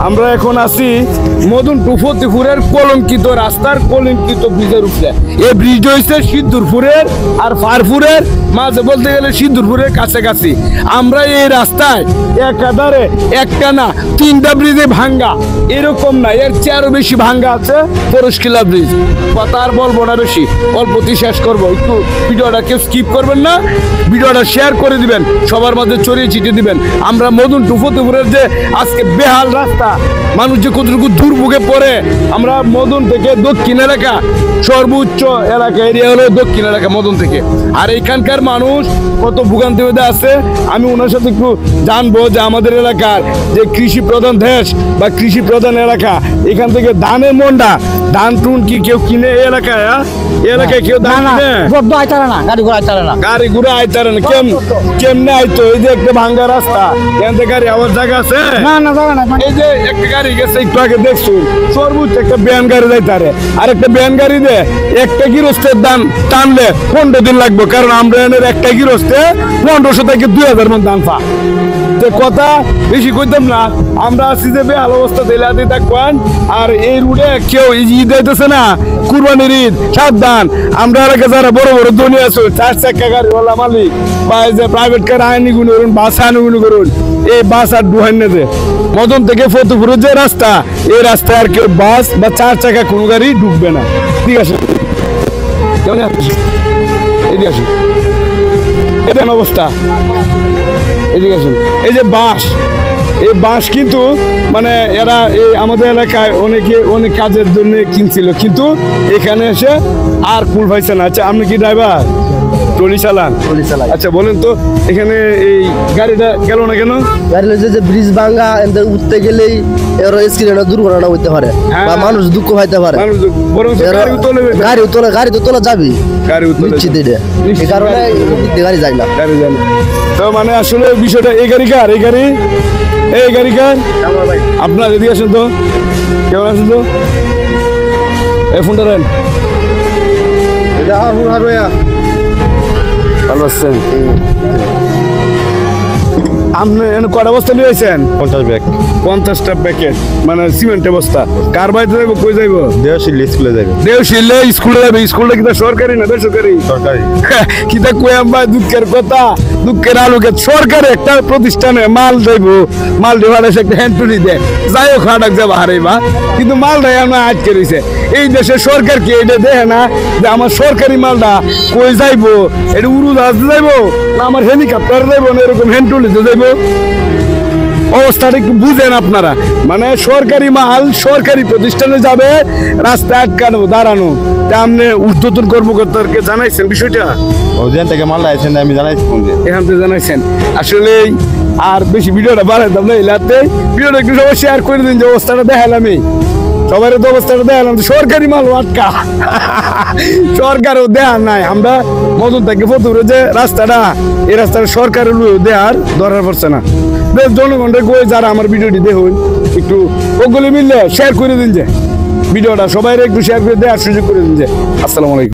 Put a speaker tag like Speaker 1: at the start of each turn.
Speaker 1: আমরা এখন আছি মদন টু ফতেপুরের কলঙ্কিত রাস্তার কলঙ্কিত ব্রিজের উপরে। এই ব্রিজ হয়েছে সিদ্ধুরপুরের আর ফারপুরের মাঝে, বলতে গেলে সিদ্ধুরপুরের কাছাকাছি। আমরা এই রাস্তায় একাধারে একটা না তিনটা ব্রিজে ভাঙ্গা, এরকম না, এর চেয়ে বেশি ভাঙ্গা আছে পরশকিলা ব্রিজ। কথা আর বলবো না বেশি, অল্পতেই শেষ করবো। একটু ভিডিওটা কেউ স্কিপ করবেন না, ভিডিওটা শেয়ার করে দিবেন, সবার মধ্যে ছড়িয়ে ছিটিয়ে দিবেন। আমরা মদন টু ফতেপুরের যে আজকে বেহাল রাস্তা, মানুষ যে কতটুকু দুর্ভোগে পড়ে। আমরা মদন থেকে দক্ষিণ এলাকা, সর্বোচ্চ এলাকা এরিয়া হলো দক্ষিণ এলাকা মদন থেকে। আর এখানকার মানুষ কত ভোগান্তি মধ্যে আছে, আমি ওনার সাথে একটু জানবো যে আমাদের এলাকার যে কৃষি প্রধান দেশ বা কৃষি প্রধান এলাকা, এখান থেকে ধানের মন্ডা, ধান টুন কি কেউ কিনে এই এলাকায়? এই এলাকায় কেউ ধান কিনে? গাড়ি ঘোড়া আইতারে না। কেমনে আইতো? এই যে একটা ভাঙ্গা রাস্তা, এখান থেকে গাড়ি আবার জায়গা আছে? এই যে একটা গাড়ি গেছে একটু আগে দেখছো, সর্বোচ্চ একটা ব্যান গাড়ি যাইতারে, আর একটা ব্যান গাড়ি দে একটা গৃহস্থের দান টানলে 15 দিন লাগবে। কারণ আমরা এনের একটা গৃহস্থে 1500 থেকে 2000 মন দান পা। কথা বেশি কইতাম না, আমরা আছি যে বেহাল অবস্থা দিলে আদি থাকবেন। আর এই রুটে কেউ ঈদ হইতেছে না, কুরবানির ঈদ, সাবধান। আমরা এলাকা যারা বড় বড় ধনী আছে, 4 চাকা গাড়িওয়ালা মালিক বা এই যে প্রাইভেট কার আইনি গুণ করুন, বাস আইনি গুণ করুন, এই বাস আর ডুহাই না যে মদন থেকে ফতেপুরের যে রাস্তা, এই রাস্তায় আর কেউ বাস বা 4 চাকা কোনো গাড়ি ঢুকবে না। ঠিক আছে, কেমন আছে? এদিকে আসুন, এটা অবস্থা। এদিকে আসুন। এই যে বাস, এই বাস কিন্তু মানে এরা এই আমাদের এলাকায় অনেকে অনেক কাজের জন্য কিনছিল, কিন্তু এখানে এসে আর কুল পাইছে না। আচ্ছা, আপনি কি ড্রাইভার? ট্রলি চালান? আচ্ছা, বলেন তো এখানে এই গাড়িটা গেল না কেন?
Speaker 2: গাড়ি যে ব্রিজ ভাঙ্গা, উঠতে গেলেই এর স্ক্রিনে দুর্ঘটনা হইতে পারে বা মানুষ দুঃখ পাইতে পারে। গাড়ি তো তোলা যাবি, নিশ্চিত এটা, এই কারণে গাড়ি যায় না।
Speaker 1: তো মানে আসলে বিষয়টা এই গাড়ি কার? এই গাড়ি কার? আপনার এদিকে আসেন তো, কেমন আছেন তো? এই ফোনটা দেন। ভালো আছেন? আপনি কটা বস্তা নিয়ে আসেন?
Speaker 3: 50 ব্যাগ।
Speaker 1: 50টা প্যাকেট, মানে সিমেন্টের বস্তা। কার বাড়িতে যাবো, কই যাইব?
Speaker 3: দেওশিল্লে স্কুলে যাবে।
Speaker 1: দেওশিল্লে স্কুলে যাবে? স্কুলটা কিতা সরকারি না বেসরকারি?
Speaker 3: সরকারি।
Speaker 1: কিতা কইয়াম ভাই, দুঃখের কথা, দুঃখের আলোকে সরকারি একটা প্রতিষ্ঠানে মাল যাইব, মাল দেওয়ার একটা হ্যান্ডটুলি দেয়, যাই হোক হাটাক যাবো হারাইবা, কিন্তু মালটাই আমরা আটকে রয়েছে। এই দেশের সরকার কি এটা দেখে না যে আমার সরকারি মালটা কই যাইবো? এটা উড়োজাহাজে যাইবো না আমার হেলিকপ্টারে যাইবো না এরকম হ্যান্ডটুলিতে যাইবো? অবস্থাটা একটু বুঝেন আপনারা। মানে সরকারি মাল সরকারি প্রতিষ্ঠানে যাবে, রাস্তায় আটকানো দাঁড়ানো। তা আপনি ঊর্ধ্বতন কর্মকর্তাকে জানাইছেন বিষয়টা?
Speaker 3: ওখান থেকে মালটা আইছেন, আমি জানাইছি
Speaker 1: এখান থেকে জানাইছেন। আসলে আর বেশি ভিডিওটা বাড়াইতাম না, এলাতে ভিডিওটা একটু সবাই শেয়ার করে দিন যে অবস্থাটা দেখালাম। সবাই তো অবস্থাটা দেখালাম, সরকারি মাল আটকা, সরকারও দেয়া নাই। আমরা মদন থেকে ফতেপুরের যে রাস্তাটা, এই রাস্তাটা সরকারের দেওয়ার দরকার পড়ছে না। জনগণের কই যারা আমার ভিডিওটি দেখুন, একটু ওগুলি মিললে শেয়ার করে দিন যে ভিডিওটা, সবাই একটু শেয়ার করে দেওয়ার সুযোগ করে দিন যে। আসসালামু আলাইকুম।